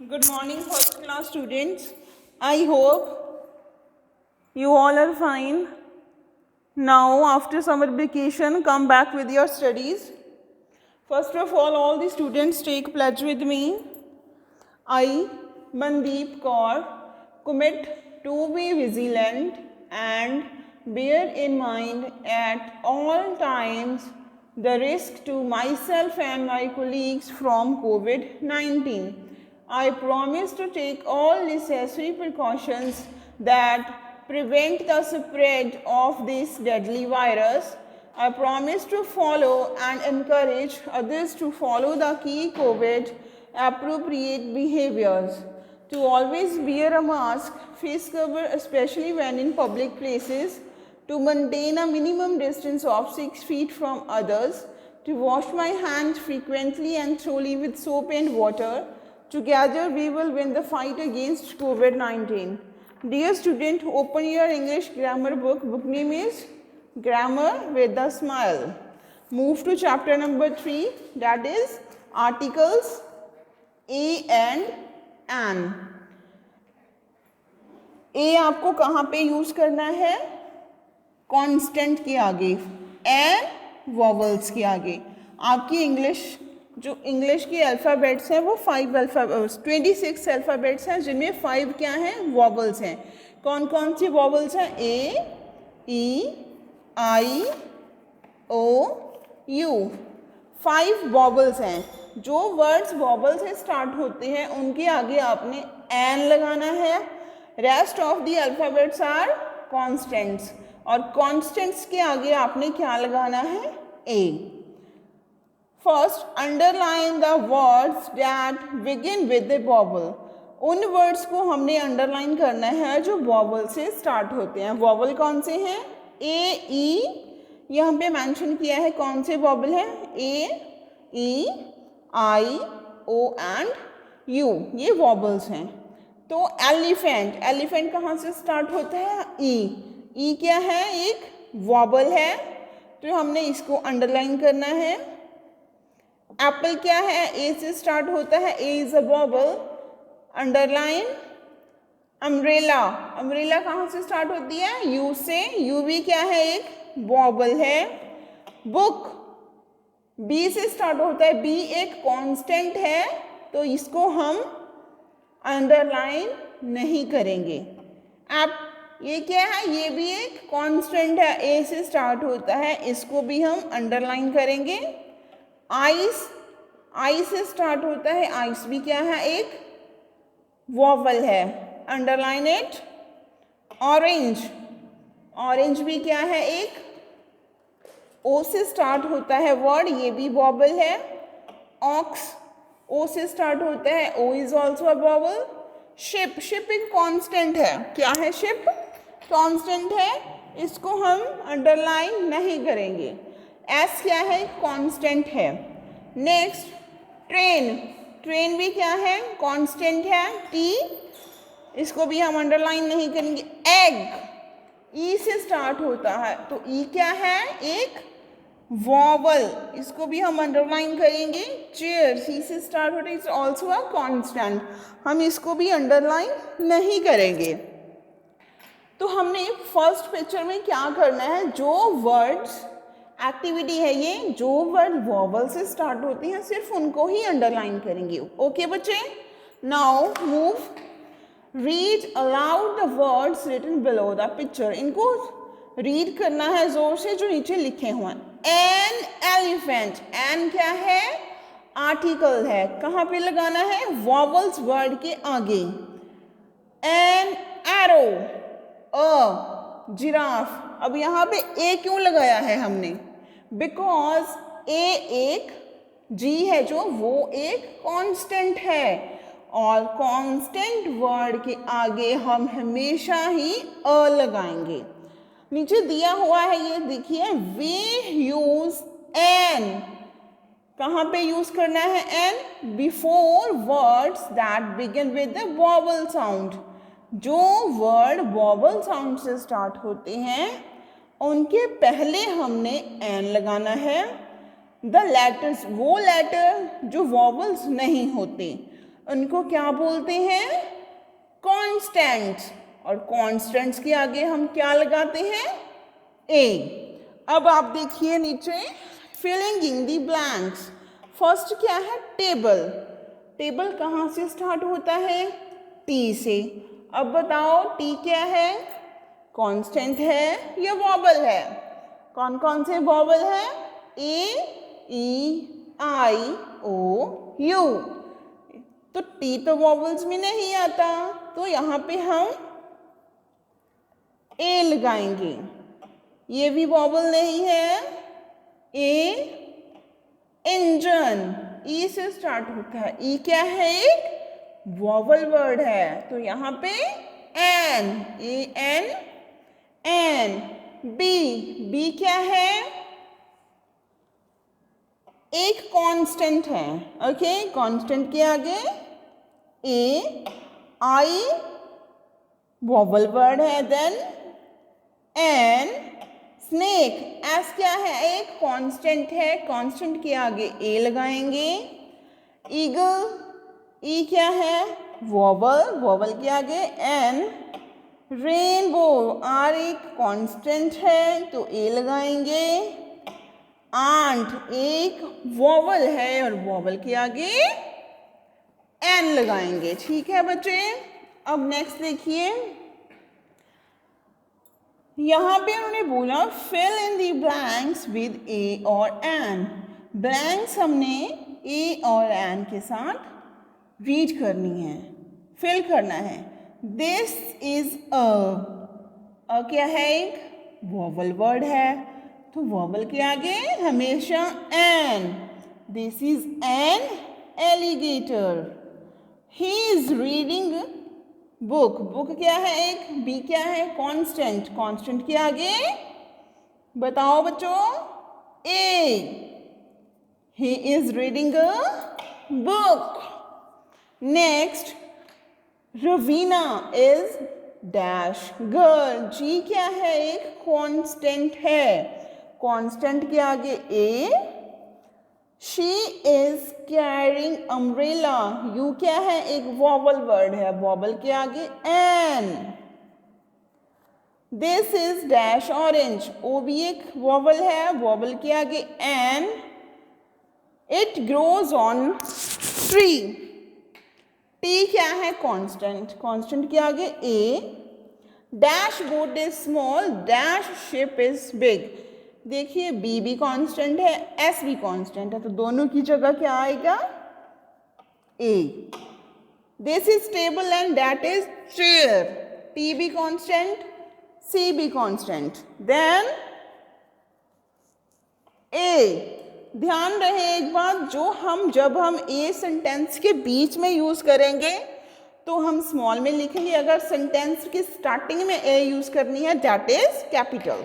Good morning, first class students. I hope you all are fine. Now, after summer vacation, come back with your studies. First of all the students take pledge with me. I, Mandeep Kaur, commit to be vigilant and bear in mind at all times the risk to myself and my colleagues from COVID-19. I promise to take all necessary precautions that prevent the spread of this deadly virus. I promise to follow and encourage others to follow the key COVID appropriate behaviors. To always wear a mask, face cover, especially when in public places. To maintain a minimum distance of 6 feet from others. To wash my hands frequently and thoroughly with soap and water. Together we will win the fight against COVID-19. Dear student, open your English grammar book. Book name is Grammar with a Smile. Move to chapter number 3, that is articles A and an. A आपको कहाँ पे use करना है? Constant के आगे, and vowels के आगे. आपकी इंग्लिश के अल्फ़ाबेट्स हैं वो 26 अल्फ़ाबेट्स हैं, जिनमें 5 क्या हैं? वॉवल्स हैं. कौन कौन सी वॉवल्स हैं? ए, ई, आई, ओ, यू. 5 वॉवल्स हैं. जो वर्ड्स वॉवल से स्टार्ट होते हैं उनके आगे आपने एन लगाना है. Rest of the alphabets are constants, और कॉन्स्टेंट्स के आगे आपने क्या लगाना है? A. First, underline the words that begin with the vowel. उन वर्ड्स को हमने अंडरलाइन करना है जो वॉवल से स्टार्ट होते हैं. वॉवल कौन से हैं? ए, ई. यहाँ पे मेंशन किया है कौन से वॉवल हैं? ए, ई, आई, ओ एंड यू. ये वॉवल्स हैं. तो एलिफेंट कहाँ से स्टार्ट होता है? ई. ई क्या है? एक वॉवल है, तो हमने इसको अंडरलाइन करना है. एप्पल क्या है? ए से स्टार्ट होता है. A is a vowel, underline. Umbrella कहाँ से स्टार्ट होती है? यू से. यू भी क्या है? एक वॉवल है. बुक बी से स्टार्ट होता है. बी एक कांस्टेंट है, तो इसको हम अंडरलाइन नहीं करेंगे. एप ये क्या है? ये भी एक कांस्टेंट है, ए से स्टार्ट होता है, इसको भी हम अंडरलाइन करेंगे. आई से स्टार्ट होता है. आइस भी क्या है? एक वॉवल है, अंडरलाइन इट. ऑरेंज भी क्या है? एक ओ से स्टार्ट होता है वर्ड, ये भी वॉवल है. ऑक्स ओ से स्टार्ट होता है. O is also a vowel. Ship एक कांस्टेंट है. क्या है? शिप कांस्टेंट है, इसको हम अंडरलाइन नहीं करेंगे. एस क्या है? कांस्टेंट है. नेक्स्ट, ट्रेन भी क्या है? कांस्टेंट है. टी, इसको भी हम अंडरलाइन नहीं करेंगे. एग ई से स्टार्ट होता है, तो ई क्या है? एक वॉवल, इसको भी हम अंडरलाइन करेंगे. चेयर सी से स्टार्ट होता है, इट्स ऑल्सो अ कांस्टेंट, हम इसको भी अंडरलाइन नहीं करेंगे. तो हमने फर्स्ट पिक्चर में क्या करना है? जो वर्ड्स एक्टिविटी है, ये जो वर्ड वॉवल से स्टार्ट होती हैं सिर्फ उनको ही अंडरलाइन करेंगे. ओके बच्चे, now move. Read aloud the words written below the picture. इनको रीड करना है जोर से जो नीचे लिखे हुए हैं. An elephant. एन क्या है? आर्टिकल है. कहाँ पे लगाना है? वॉवल्स वर्ड के आगे. An arrow. A giraffe. अब यहाँ पे ए क्यों लगाया है हमने? बिकॉज ए एक जी है जो वो एक कांस्टेंट है, और कांस्टेंट वर्ड के आगे हम हमेशा ही अ लगाएंगे. नीचे दिया हुआ है ये देखिए, वी यूज एन. कहाँ पे यूज करना है an? Before words that begin with the vowel sound. जो वर्ड वॉवल साउंड से स्टार्ट होते हैं उनके पहले हमने एन लगाना है. द लेटर्स, वो लेटर जो वॉवल्स नहीं होते. उनको क्या बोलते हैं? कॉन्स्टेंट्स। और कॉन्स्टेंट्स के आगे हम क्या लगाते हैं? ए। अब आप देखिए नीचे, filling in the blanks. First क्या है? टेबल। टेबल कहाँ से स्टार्ट होता है? टी से। अब बताओ टी क्या है? कांस्टेंट है या वॉवल है? कौन कौन से वॉवल है? ए, ई, आई, ओ, यू। तो टी तो वॉवल्स में नहीं आता, तो यहाँ पे हम ए लगाएंगे। ये भी वॉवल नहीं है। ए, इंजन, ई से स्टार्ट होता है। ई क्या है? एक वॉवल वर्ड है, तो यहाँ पे N, A N, N. B, B क्या है? एक कांस्टेंट है। ओके, कांस्टेंट के आगे ए, आई वॉवल वर्ड है, देन एन, स्नेक। एस क्या है? एक कांस्टेंट है, कांस्टेंट के आगे ए लगाएंगे। ईगल, ई क्या है? वॉवल, वॉवल के आगे एन। रेनबो, आर एक कांस्टेंट है, तो ए लगाएंगे। आंट एक वॉवल है और वॉवल के आगे एन लगाएंगे। ठीक है बच्चे। अब नेक्स्ट देखिए, यहाँ पे उन्होंने बोला fill in the blanks with a और एन। ब्लैंक्स हमने ए और एन के साथ रीड करनी है, फिल करना है। दिस इज अ क्या है? एक वॉवल वर्ड है, तो वॉवल के आगे हमेशा an. This is an alligator. He is reading book, book क्या है? एक बी क्या है? कांस्टेंट, कांस्टेंट के आगे बताओ बच्चों, a. He is reading a book. Next, Raveena is dash girl. G क्या है? एक कांस्टेंट है, कांस्टेंट के आगे a. She is carrying umbrella. U क्या है? एक वॉवल वर्ड है, वॉवल के आगे an. This is dash orange. O भी एक वॉवल है, वॉवल के आगे an. It grows on tree. T क्या है? कांस्टेंट, कांस्टेंट के आगे a. Dash boat is small, dash ship is big. देखिए बी भी कांस्टेंट है, एस भी कांस्टेंट है, तो दोनों की जगह क्या आएगा? A. This is table and that is chair. T भी कांस्टेंट, सी भी कांस्टेंट, देन ए। ध्यान रहे एक बात, जब हम ए सेंटेंस के बीच में यूज करेंगे तो हम स्मॉल में लिखेंगे, अगर सेंटेंस की स्टार्टिंग में ए यूज करनी है that is capital.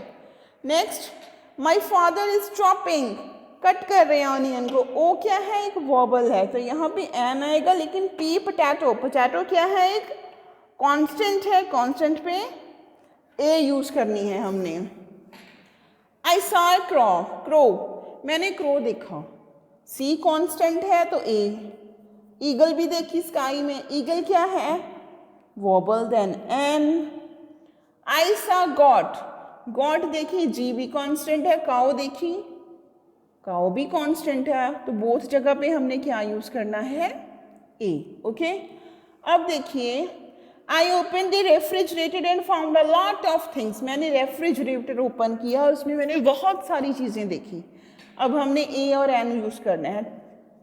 Next, my father is chopping, cut कर रहे हैं ऑनियन को। ओ क्या है? एक वॉबल है, तो यहाँ पे एन आएगा, लेकिन पी पोटैटो, पोटैटो क्या है? एक कांस्टेंट है, कांस्टेंट पे ए यूज करनी है हमने। आई सॉ क्रो, क्रो, मैंने क्रो देखा, सी कांस्टेंट है तो ए। ईगल भी देखी स्काई में, ईगल क्या है? Vowel, then an. I saw goat, goat देखी, जी भी कांस्टेंट है। काउ देखी, काउ भी कांस्टेंट है, तो बोथ जगह पे हमने क्या यूज करना है? ए। ओके, अब देखिए, I open the refrigerator and found a lot of things. मैंने रेफ्रिजरेटर ओपन किया, उसमें मैंने बहुत सारी चीजें देखी। अब हमने ए और एन यूज करना है।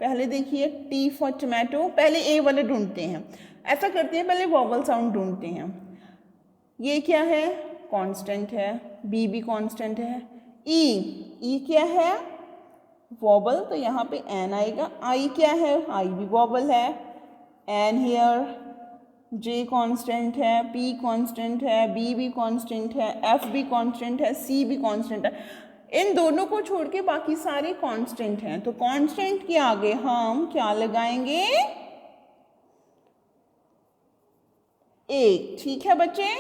पहले देखिए, टी फॉर टोमेटो, पहले ए वाले ढूंढते हैं, ऐसा करते हैं, पहले वॉवल साउंड ढूंढते हैं। ये क्या है? कांस्टेंट है, बी भी कांस्टेंट है। ई, ई क्या है? वॉबल, तो यहाँ पे एन आएगा। आई क्या है? आई भी वॉबल है, एन हियर। जे कांस्टेंट है, पी कांस्टेंट है, बी भी कांस्टेंट है, एफ भी कांस्टेंट है, सी भी कांस्टेंट है। इन दोनों को छोड़ के बाकी सारे कांस्टेंट हैं, तो कांस्टेंट के आगे हम क्या लगाएंगे? ए। ठीक है बच्चे,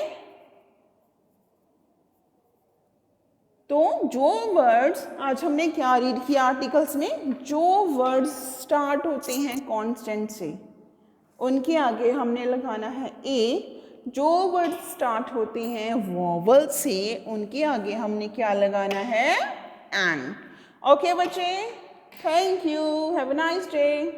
तो जो वर्ड्स आज हमने क्या रीड किया आर्टिकल्स में, जो वर्ड्स स्टार्ट होते हैं कांस्टेंट से, उनके आगे हमने लगाना है ए। जो वर्ड स्टार्ट होते हैं वॉवल से उनके आगे हमने क्या लगाना है? एन। ओके बच्चे, thank you, have a nice day.